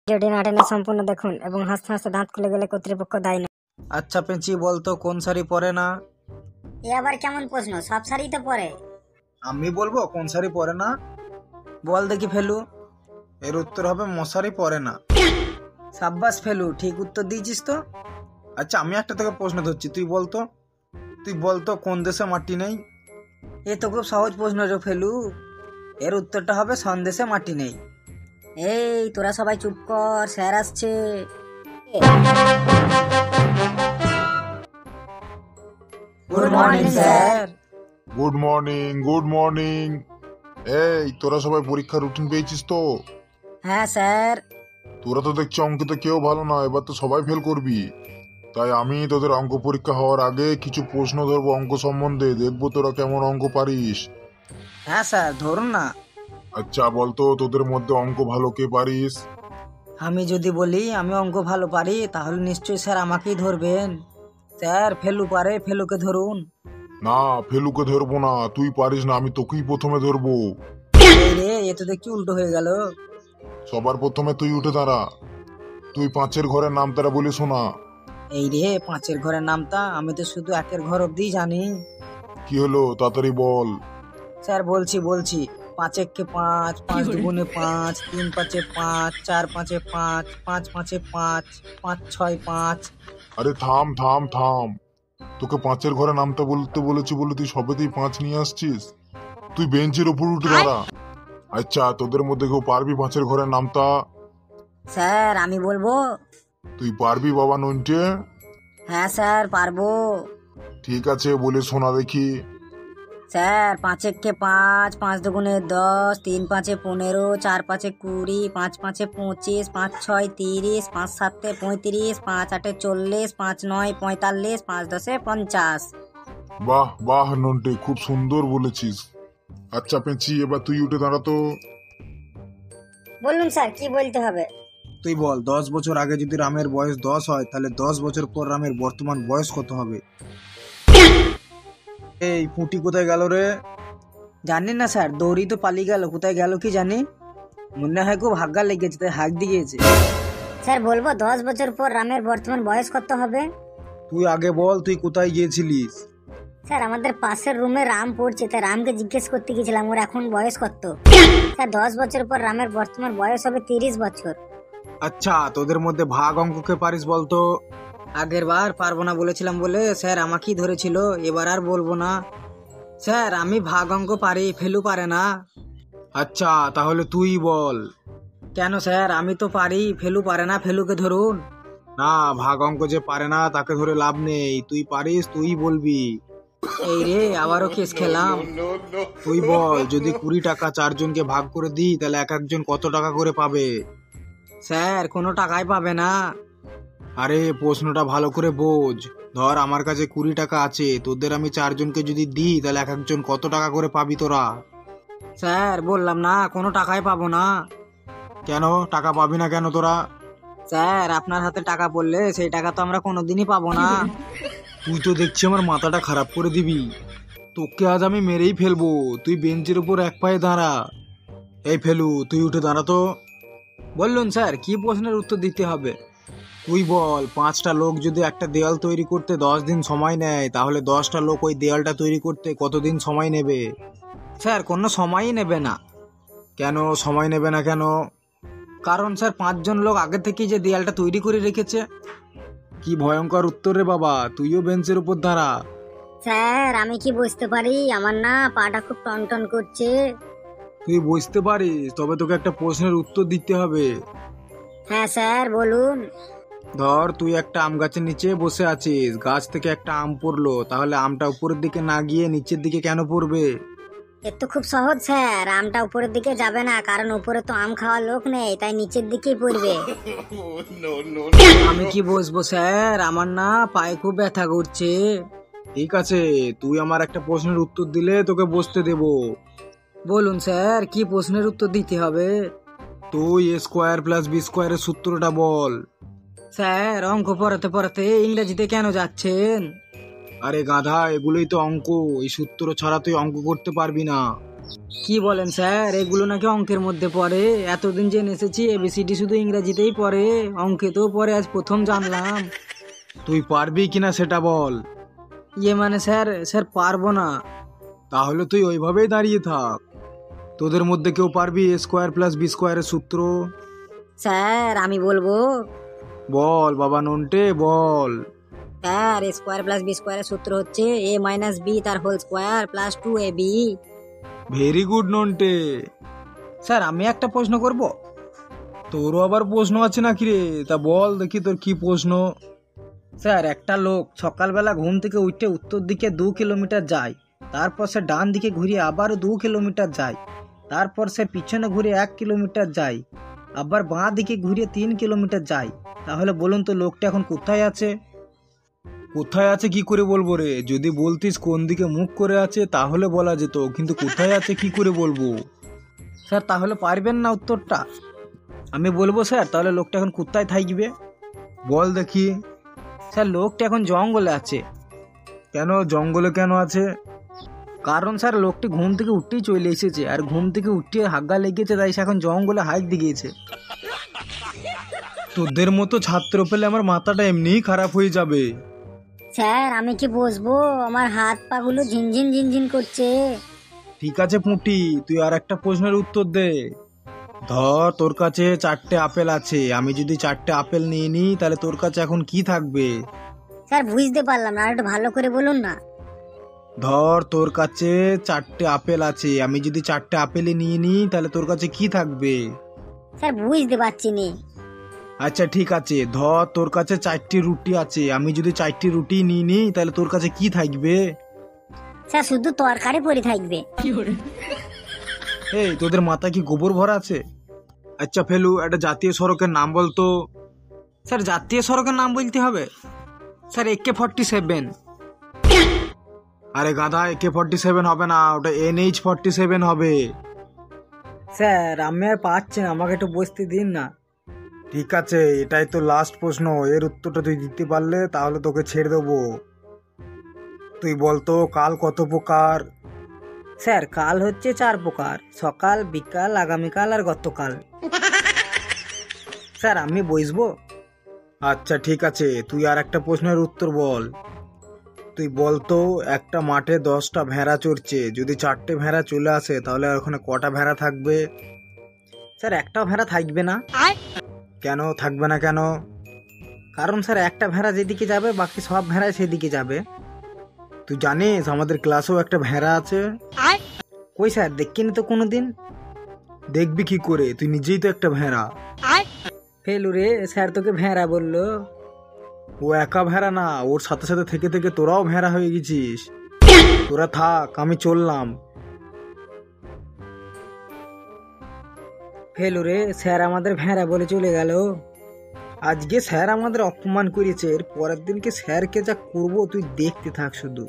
ভিডিওটি না টেনে সম্পূর্ণ দেখুন এবং হাসতে হাসতে দাঁত খুলে গেলে কর্তৃপক্ষ দায়ী নয়। আচ্ছা পেঁচি বলতো কোন শাড়ি পরে না? এ আবার কেমন প্রশ্ন? সব শাড়ি তো পরে। আমি বলবো কোন শাড়ি পরে না? বল দেখি ফেলু। এর উত্তর হবে মশারি পরে না। সাব্বাস ফেলু, ঠিক উত্তর দিয়েছিস তো। আচ্ছা আমি একটা থেকে প্রশ্ন ধরছি, তুই বলতো কোন দেশে মাটি নেই? এ তো খুব সহজ প্রশ্ন রে ফেলু। এর উত্তরটা হবে সন্দেশে মাটি নেই। এই তোরা সবাই চুপ কর, স্যার আসছে। Good morning sir. Good morning, good morning. এই তোরা সবাই পরীক্ষার রুটিন পেয়েছিস তো? হ্যাঁ স্যার। তোরা তো দেখছি অঙ্কেতে কেউ ভালো না, এবার তো সবাই ফেল করবি। তাই আমি তোদের অঙ্ক পরীক্ষা হওয়ার আগে কিছু প্রশ্ন ধরবো অঙ্ক সম্বন্ধে, দেখবো তোরা কেমন অঙ্ক পারিস। হ্যাঁ স্যার, ধরুন না। আচ্ছা বলতো তোদের মধ্যে অঙ্ক ভালো কে পারিস? আমি যদি বলি আমি অঙ্ক ভালো পারি তাহলে নিশ্চয়ই স্যার আমাকেই ধরবেন। স্যার ফেলু পারে, ফেলুকে ধরুন। না, ফেলুকে ধরবো না, তুই পারিস না, আমি তোকেই প্রথমে ধরবো। এই রে, এ তো দেখছি উল্টো হয়ে গেল। সবার প্রথমে তুই উঠে দাঁড়া। তুই 5-এর ঘরের নাম তারা বলি শোনা। এই রে, 5-এর ঘরের নামটা আমি তো শুধু 1-এর ঘর অব্দি জানি। কি হলো, তাড়াতাড়ি বল। স্যার বলছি 5 একে 5, 5 দুগুণে 5, 3 5-এ 5, 4 5-এ 5, 5 5-এ 5, 5 6 5। আরে থাম থাম থাম, তোকে 5-এর ঘরে নামটা বলতে বলেছি বলে তুই সবেতেই 5 নিয়ে আসছিস। তুই বেঞ্চের উপর উঠে দাঁড়া। আচ্ছা তোদের মধ্যে কেউ পারবি 5-এর ঘরের নামটা? স্যার আমি বলবো। তুই পারবি বাবা নইনটে? হ্যাঁ স্যার পারবো। ঠিক আছে, বলে শোনা দেখি। স্যার 5 একে 5, 5 দুগুণে 10, 3 5-এ 15, 4 5-এ 20, 5 5-এ 25, 5 6 30, 5 7-এ 35, 5 8-এ 40, 5 9 45, 5 10-এ 50। বাহ বাহ নন্টে, খুব সুন্দর বলেছিস। আচ্ছা পেঁচি, এবার তুই উঠে দাঁড়াতো। বলুন স্যার কি বলতে হবে? তুই বল 10 বছর আগে যদি রামের বয়স 10 হয় তাহলে 10 বছর পর রামের বর্তমান বয়স কত হবে? এই পুঁটি কোথায় গেল রে? জানি না স্যার, দৌড়ি তো পালিয়ে গেল, কোথায় গেল কি জানি। মনে হয় খুব হাগা লেগেছে তাই হাঁক দিয়ে গিয়েছে। স্যার বলবো 10 বছর পর রামের বর্তমান বয়স কত হবে? তুই আগে বল, তুই কোথায় গিয়েছিলিস? স্যার আমাদের পাশের রুমে রাম পড়ছে, তাই রামকে জিজ্ঞেস করতে গেছিলাম ওর এখন বয়স কত। স্যার 10 বছর পর রামের বর্তমান বয়স হবে 30 বছর। আচ্ছা তোদের মধ্যে ভাগ অঙ্ককে পারিস বলতো? আগের বার পারবো না বলেছিলাম বলে স্যার আমাকেই ধরেছিল, এবার আর বলবো না। স্যার আমি ভাগ অঙ্ক পারি, ফেলু পারে না। আচ্ছা তাহলে তুই বল। কেন স্যার, আমি তো পারি, ফেলু পারে না, ফেলুকে ধরুন। না, ভাগ অঙ্ক যে পারে না তাকে ধরে লাভ নেই, তুই পারিস তুই বলবি। এই রে, আবারও কেস খেলাম। তুই বল, যদি 20 টাকা 4 জনকে ভাগ করে দিই তাহলে এক একজন কত টাকা করে পাবে? স্যার কোনো টাকাই পাবে না। আরে প্রশ্নটা ভালো করে বোঝ। ধর আমার কাছে 20 টাকা আছে, তোদের আমি 4 জনকে যদি দিই তাহলে এক একজন কত টাকা করে পাবি তোরা? স্যার বললাম না, কোনো টাকাই পাবো না। কেন টাকা পাবি না কেন তোরা? স্যার আপনার হাতে টাকা পড়লে সেই টাকা তো আমরা কোনোদিনই পাবো না। তুই তো দেখছি আমার মাথাটা খারাপ করে দিবি। তোকে আজ আমি মেরেই ফেলবো। তুই বেঞ্চের উপর এক পায়ে দাঁড়া। এই ফেলু, তুই উঠে দাঁড়া তো। বললুন স্যার, কি প্রশ্নের উত্তর দিতে হবে? তুই বল, 5টা লোক যদি একটা দেওয়াল তৈরি করতে 10 দিন সময় নেয় তাহলে 10টা লোক ওই দেওয়ালটা তৈরি করতে কতদিন সময় নেবে? স্যার কোনো সময়ই নেবে না। কেন সময় নেবে না কেন? কারণ স্যার 5 জন লোক আগে থেকেই যে দেয়ালটা তৈরি করে রেখেছে। কি ভয়ঙ্কর উত্তর রে বাবা, তুইও বেঞ্চের উপর দাঁড়া। স্যার আমি কি বুঝতে পারি? আমার না পাটা খুব টনটন করছে। তুই বুঝতে পারিস, তবে তোকে একটা প্রশ্নের উত্তর দিতে হবে। হ্যাঁ স্যার বলুন। ধর তুই একটা আম গাছের নিচে বসে আছিস, গাছ থেকে একটা আম পড়লো, তাহলে আমটা উপরের দিকে না গিয়ে নিচের দিকে কেন পড়বে? এ তো খুব সহজ স্যার, আমটা উপরের দিকে যাবে না, কারণ উপরে তো আম খাওয়ার লোক নেই, তাই নিচের দিকেই পড়বে। আমি কি বসবো স্যার, আমার না পায়ে খুব ব্যথা করছে। ঠিক আছে, তুই আমার একটা প্রশ্নের উত্তর দিলে তোকে বসতে দেব। বলুন স্যার, কি প্রশ্নের উত্তর দিতে হবে? তুই a স্কোয়ার প্লাস b স্কোয়ারের সূত্রটা বল। স্যার অঙ্ক পড়াতে পড়াতে ইংরেজিতে কেন যাচ্ছেন? আরে গাধা, এগুলোই তো অঙ্ক, এই সূত্র ছাড়া তুই অঙ্ক করতে পারবি না। কি বলেন স্যার, এগুলো নাকি অঙ্কের মধ্যে পড়ে? এতদিন জেনে এসেছি এবিসিডি শুধু ইংরেজিতেই পড়ে, অঙ্কেতেও পড়ে, আজ প্রথম জানলাম। তুই পারবি কিনা সেটা বল। মানে স্যার, পারবো না। তাহলে তুই ওইভাবেই দাঁড়িয়ে থাক। তোদের মধ্যে কেউ পারবি এ স্কোয়ার প্লাস বি স্কোয়ারের সূত্র? স্যার আমি বলবো। বল বাবা নন্টে, বল। Sir a square plus B স্কোয়ারের সূত্র হচ্ছে এ মাইনাস বি তার whole square plus 2ab। Very good Nonte. Sir আমি একটা প্রশ্ন করব? তোরও আবার প্রশ্ন আছে নাকি রে? তা বল দেখি তোর কি প্রশ্ন। স্যার একটা লোক সকালবেলা ঘুম থেকে উঠে উত্তর দিকে 2 কিলোমিটার যায়, তারপর সে ডান দিকে ঘুরিয়ে আবারও 2 কিলোমিটার যায়, তারপর সে পিছনে ঘুরে 1 কিলোমিটার যায়, আবার বাঁ দিকে ঘুরিয়ে 3 কিলোমিটার যায়। তাহলে বলুন তো লোকটা এখন কোথায় আছে? কোথায় আছে কি করে বলবো রে? যদি বলতিস কোন দিকে মুখ করে আছে তাহলে বলা যেত, কিন্তু কোথায় আছে কি করে বলবো? স্যার তাহলে পারবেন না উত্তরটা? আমি বলবো স্যার, তাহলে লোকটা এখন কোথায় থাকবে? বল দেখি। স্যার লোকটা এখন জঙ্গলে আছে। কেন জঙ্গলে কেন আছে? কারণ স্যার লোকটি ঘুম থেকে উঠতেই চলে এসেছে, আর ঘুম থেকে উঠতে হাগা লেগেছে, তাই সে এখন জঙ্গলে হাইক দিয়ে গিয়েছে। তোদের মতো ছাত্র পেলে আমার মাথাটা এমনিই খারাপ হয়ে যাবে। স্যার আমি কি বসবো? আমার হাত পা গুলো ঝিনঝিন ঝিনঝিন করছে। ঠিক আছে পুঁটি, তুই আর একটা প্রশ্নের উত্তর দে। ধর তোর কাছে 4টে আপেল আছে, আমি যদি 4টে আপেল নিয়ে নিই তাহলে তোর কাছে এখন কি থাকবে? স্যার বুঝতে পারলাম না, আর একটু ভালো করে বলুন না। ধর তোর কাছে 4টে আপেল আছে, আমি যদি 4টে আপেলই নিয়ে নিই তাহলে তোর কাছে কি থাকবে? স্যার বুঝতে পারছি নি। আচ্ছা ঠিক আছে, ধর তোর কাছে 4টি রুটি আছে, আমি যদি 4টি রুটি নিয়ে নিই তাহলে তোর কাছে কি থাকবে? স্যার শুধু তরকারি পড়ে থাকবে। এই তোদের মাথা কি গোবর ভরা আছে? আচ্ছা ফেলু, একটা জাতীয় সড়কের নাম বলতো। স্যার জাতীয় সড়কের নাম বলতে হবে? Sir AK-47। আরে গাধা, AK-47 হবে না, ওটা NH-47 হবে। স্যার আমি আর পাচ্ছি না, আমাকে একটু বসতে দিন না। ঠিক আছে, এটাই তো লাস্ট প্রশ্ন, এর উত্তরটা তুই দিতে পারলে তাহলে তোকে ছেড়ে দেবো। তুই বলতো কাল কত প্রকার? স্যার কাল হচ্ছে 4 প্রকার, সকাল, বিকাল, আগামীকাল আর গতকাল। স্যার আমি বসবো? আচ্ছা ঠিক আছে, তুই আর একটা প্রশ্নের উত্তর বল। তুই বলতো একটা মাঠে 10টা ভেড়া চড়ছে, যদি 4টে ভেড়া চলে আসে তাহলে ওখানে কটা ভেড়া থাকবে? স্যার একটাও ভেড়া থাকবে না। কেন থাকবে না কেন? কারণ স্যার একটা ভেড়া যেদিকে যাবে বাকি সব ভেড়াই সেদিকে যাবে। তুই জানিস আমাদের ক্লাসেও একটা ভেড়া আছে? কই স্যার, দেখিনি তো কোনোদিন। দেখবি কি করে, তুই নিজেই তো একটা ভেড়া। ফেলু রে, স্যার তোকে ভেড়া বললো? ও একা ভেড়া না, ওর সাথে সাথে থেকে থেকে তোরাও ভেড়া হয়ে গেছিস। তোরা থাক, আমি চললাম। ফেলু রে, স্যার আমাদের ভেড়া বলে চলে গেল। আজকে স্যার আমাদের অপমান করেছে, এর পরের দিনকে স্যারকে যা করবো তুই দেখতে থাক শুধু।